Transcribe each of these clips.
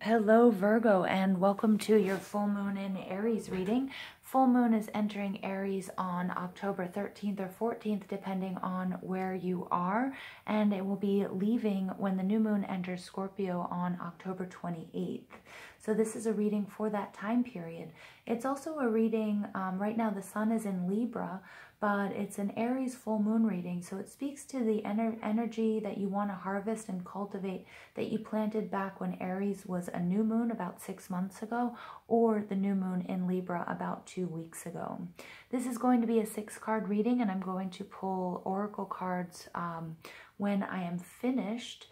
Hello Virgo, and welcome to your full moon in Aries reading. Full moon is entering Aries on October 13th or 14th depending on where you are, and it will be leaving when the new moon enters Scorpio on October 28th. So this is a reading for that time period. It's also a reading, right now the sun is in Libra, but it's an Aries full moon reading, so it speaks to the energy that you want to harvest and cultivate that you planted back when Aries was a new moon about 6 months ago, or the new moon in Libra about 2 weeks ago. This is going to be a 6-card reading, and I'm going to pull oracle cards when I am finished.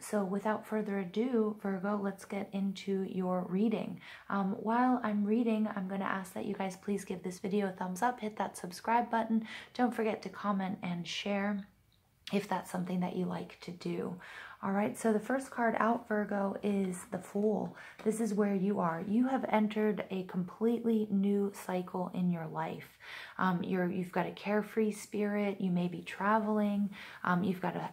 So without further ado, Virgo, let's get into your reading. While I'm reading, I'm going to ask that you guys please give this video a thumbs up, hit that subscribe button. Don't forget to comment and share if that's something that you like to do. All right, so the first card out, Virgo, is the Fool. This is where you are. You have entered a completely new cycle in your life. You've got a carefree spirit. You may be traveling. You've got a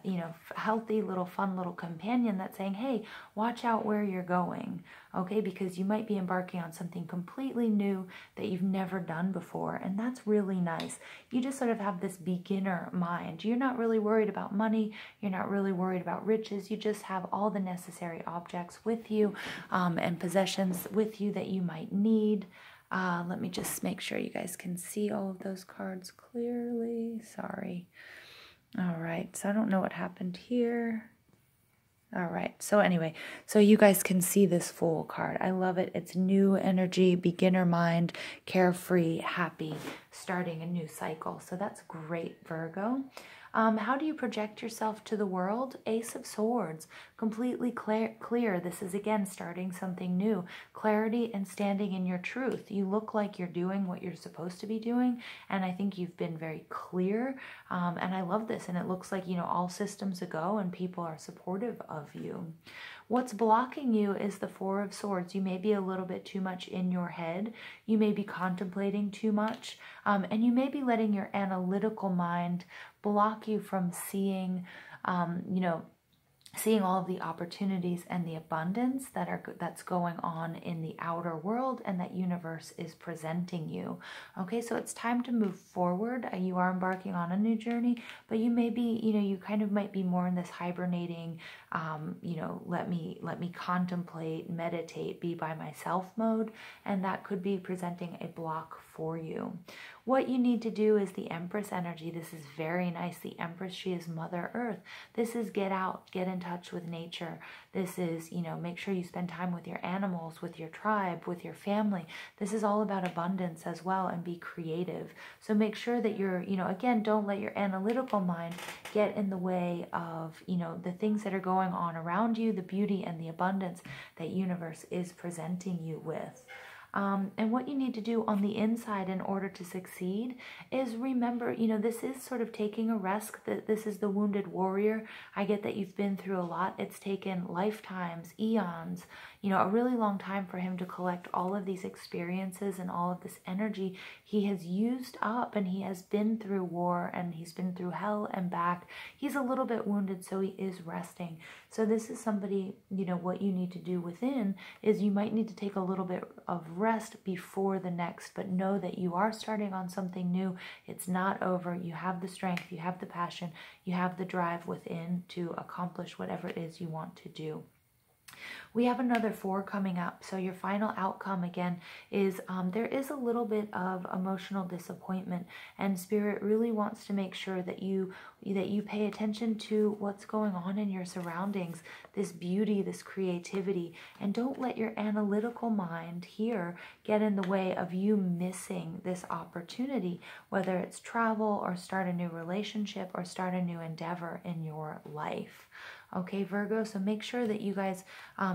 healthy little fun little companion that's saying, hey, watch out where you're going, okay? Because you might be embarking on something completely new that you've never done before, and that's really nice. You just sort of have this beginner mind. You're not really worried about money. You're not really worried about riches. You just have all the necessary objects with you and possessions with you that you might need. Let me just make sure you guys can see all of those cards clearly. Sorry. All right, so I don't know what happened here. All right, so anyway, so you guys can see this Fool card. I love it. It's new energy, beginner mind, carefree, happy, starting a new cycle. So that's great, Virgo. How do you project yourself to the world? Ace of Swords, completely clear. This is, again, starting something new. Clarity and standing in your truth. You look like you're doing what you're supposed to be doing, and I think you've been very clear, and I love this, and it looks like, all systems a go, and people are supportive of you. What's blocking you is the Four of Swords. You may be a little bit too much in your head. You may be contemplating too much, and you may be letting your analytical mind block you from seeing, seeing all of the opportunities and the abundance that's going on in the outer world and that universe is presenting you. Okay, so it's time to move forward. You are embarking on a new journey, but you may be, you kind of might be more in this hibernating, let me contemplate, meditate, be by myself mode, and that could be presenting a block for you. What you need to do is the Empress energy. This is very nice. The Empress, she is Mother Earth. This is get out, get in touch with nature. This is, make sure you spend time with your animals, with your tribe, with your family. This is all about abundance as well, and be creative. So make sure that you're, again, don't let your analytical mind get in the way of, the things that are going on around you, the beauty and the abundance that universe is presenting you with. And what you need to do on the inside in order to succeed is remember, this is sort of taking a risk. This is the wounded warrior. I get that you've been through a lot. It's taken lifetimes, eons, a really long time for him to collect all of these experiences and all of this energy he has used up, and he has been through war, and he's been through hell and back. He's a little bit wounded, so he is resting. So this is somebody, what you need to do within is you might need to take a little bit of rest before the next, but know that you are starting on something new. It's not over. You have the strength, you have the passion, you have the drive within to accomplish whatever it is you want to do. We have another 4 coming up. So your final outcome, again, is there is a little bit of emotional disappointment, and Spirit really wants to make sure that you pay attention to what's going on in your surroundings, this beauty, this creativity, and don't let your analytical mind here get in the way of you missing this opportunity, whether it's travel or start a new relationship or start a new endeavor in your life. Okay, Virgo, so make sure that you guys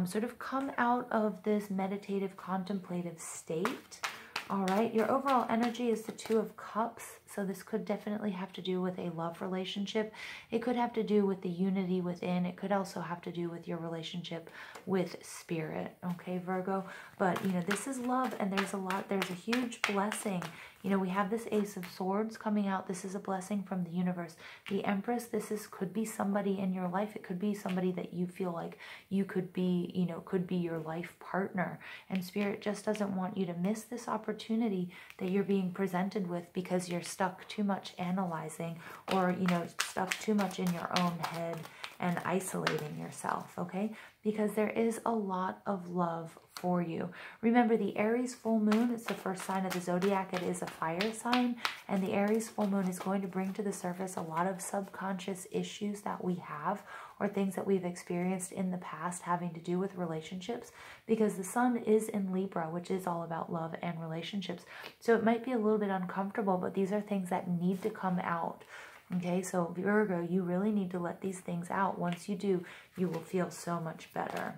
sort of come out of this meditative, contemplative state. All right, your overall energy is the 2 of Cups, So this could definitely have to do with a love relationship. It could have to do with the unity within. It could also have to do with your relationship with spirit, okay, Virgo? But, you know, this is love, and there's a huge blessing. You know, we have this Ace of Swords coming out. This is a blessing from the universe. The Empress, could be somebody in your life. It could be somebody that you feel like you could be, you know, could be your life partner. And Spirit just doesn't want you to miss this opportunity that you're being presented with because you're stuck too much analyzing, or, you know, stuck too much in your own head and isolating yourself, okay? Because there is a lot of love for you. Remember, the Aries full moon, it's the first sign of the zodiac. It is a fire sign, and the Aries full moon is going to bring to the surface a lot of subconscious issues that we have, or things that we've experienced in the past having to do with relationships, because the sun is in Libra, which is all about love and relationships. So it might be a little bit uncomfortable, but these are things that need to come out. Okay, so Virgo, you really need to let these things out. Once you do, you will feel so much better.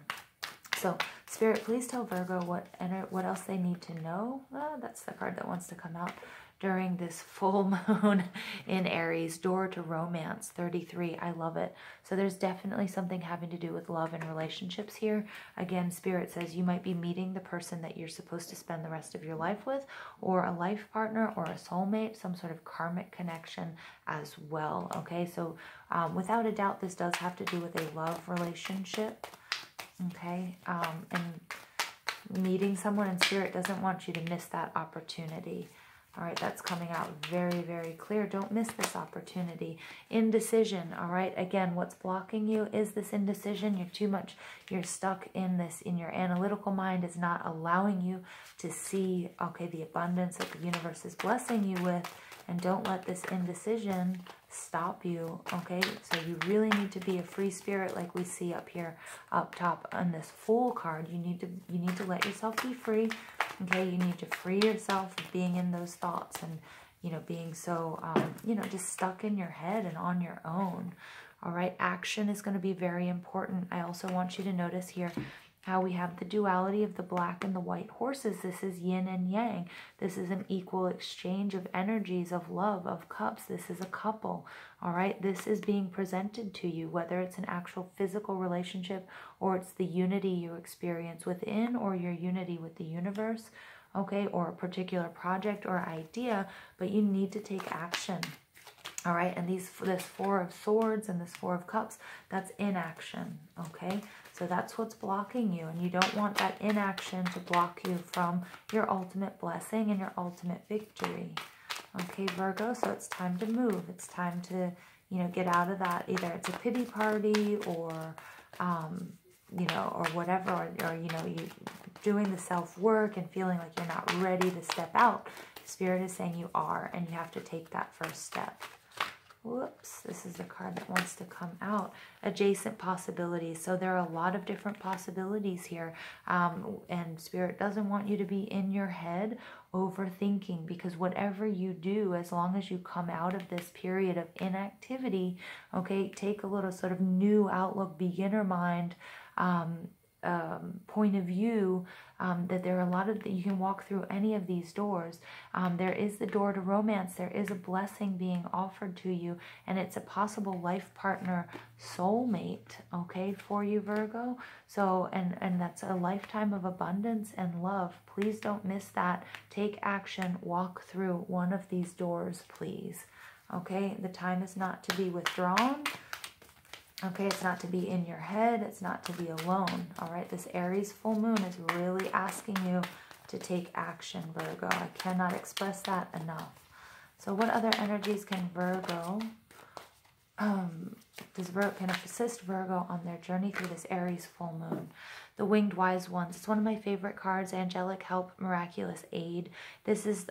So, Spirit, please tell Virgo what else they need to know. That's the card that wants to come out during this full moon in Aries. Door to Romance, 33. I love it. So there's definitely something having to do with love and relationships here. Again, Spirit says you might be meeting the person that you're supposed to spend the rest of your life with, or a life partner, or a soulmate, some sort of karmic connection as well. Okay, so without a doubt, this does have to do with a love relationship. Okay, and meeting someone, and Spirit doesn't want you to miss that opportunity. All right, that's coming out very, very clear. Don't miss this opportunity. Indecision, all right? Again, what's blocking you is this indecision. You're stuck in this, in your analytical mind is not allowing you to see, okay, the abundance that the universe is blessing you with. And don't let this indecision stop you, okay? So you really need to be a free spirit, like we see up here, up top on this Fool card. You need to let yourself be free, okay? You need to free yourself of being in those thoughts and, you know, being so, you know, just stuck in your head and on your own. All right, action is going to be very important. I also want you to notice here how we have the duality of the black and the white horses. This is yin and yang. This is an equal exchange of energies, of love, of cups. This is a couple, all right? This is being presented to you, whether it's an actual physical relationship, or it's the unity you experience within, or your unity with the universe, okay? Or a particular project or idea, but you need to take action. All right, and this Four of Swords and this Four of Cups, that's inaction, okay? So that's what's blocking you, and you don't want that inaction to block you from your ultimate blessing and your ultimate victory. Okay, Virgo, so it's time to move. It's time to, you know, get out of that. Either it's a pity party, or, you know, or whatever, or you know, you doing the self-work and feeling like you're not ready to step out. Spirit is saying you are, and you have to take that first step. Whoops, this is the card that wants to come out. Adjacent possibilities. So there are a lot of different possibilities here. And Spirit doesn't want you to be in your head overthinking, because whatever you do, as long as you come out of this period of inactivity, okay, take a little sort of new outlook, beginner mind, point of view, that there are a lot of, you can walk through any of these doors. There is the door to romance. There is a blessing being offered to you, and it's a possible life partner, soulmate, okay, for you, Virgo. So, and that's a lifetime of abundance and love. Please don't miss that. Take action. Walk through one of these doors, please. Okay, the time is not to be withdrawn. Okay, it's not to be in your head. It's not to be alone. All right, this Aries full moon is really asking you to take action, Virgo. I cannot express that enough. So what other energies can Virgo, can assist Virgo on their journey through this Aries full moon? The Winged Wise Ones. It's one of my favorite cards. Angelic help, miraculous aid. This is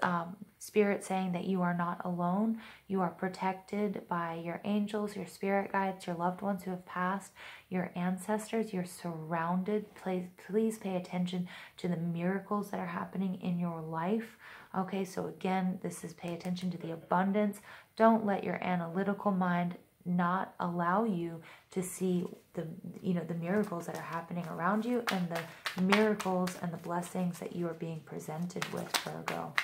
Spirit saying that you are not alone. You are protected by your angels, your spirit guides, your loved ones who have passed, your ancestors. You're surrounded. Please pay attention to the miracles that are happening in your life. Okay, so again, this is pay attention to the abundance. Don't let your analytical mind not allow you to see the, you know, the miracles that are happening around you, and the miracles and the blessings that you are being presented with, Virgo.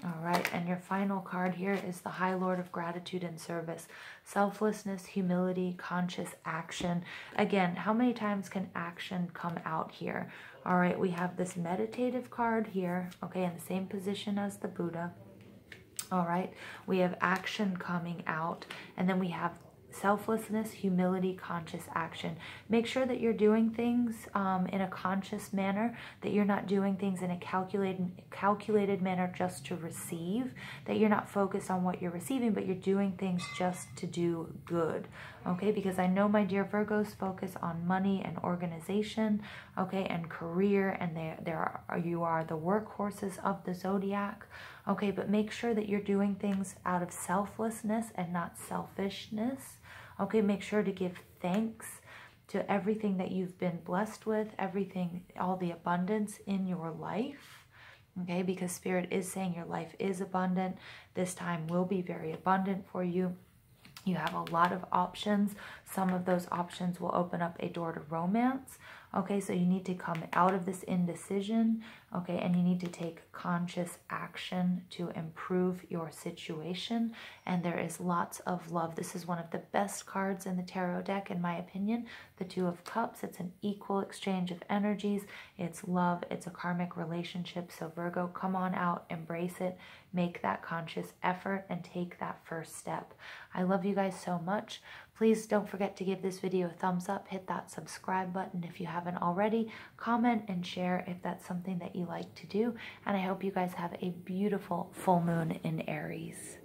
All right, and your final card here is the High Lord of Gratitude and Service. Selflessness, humility, conscious action. Again, how many times can action come out here? All right, we have this meditative card here, okay, in the same position as the Buddha. All right, we have action coming out, and then we have selflessness, humility, conscious action. Make sure that you're doing things in a conscious manner, that you're not doing things in a calculated manner just to receive, that you're not focused on what you're receiving, but you're doing things just to do good, okay? Because I know, my dear Virgos, focus on money and organization, okay, and career, and you are the workhorses of the zodiac, okay? But make sure that you're doing things out of selflessness and not selfishness. Okay, make sure to give thanks to everything that you've been blessed with, everything, all the abundance in your life, okay? Because Spirit is saying your life is abundant. This time will be very abundant for you. You have a lot of options. Some of those options will open up a door to romance. Okay, so you need to come out of this indecision, okay, and you need to take conscious action to improve your situation. And there is lots of love. This is one of the best cards in the tarot deck, in my opinion. The Two of Cups. It's an equal exchange of energies. It's love. It's a karmic relationship. So Virgo, come on out, embrace it, make that conscious effort, and take that first step. I love you guys so much. Please don't forget to give this video a thumbs up, hit that subscribe button if you haven't already, comment and share if that's something that you like to do, and I hope you guys have a beautiful full moon in Aries.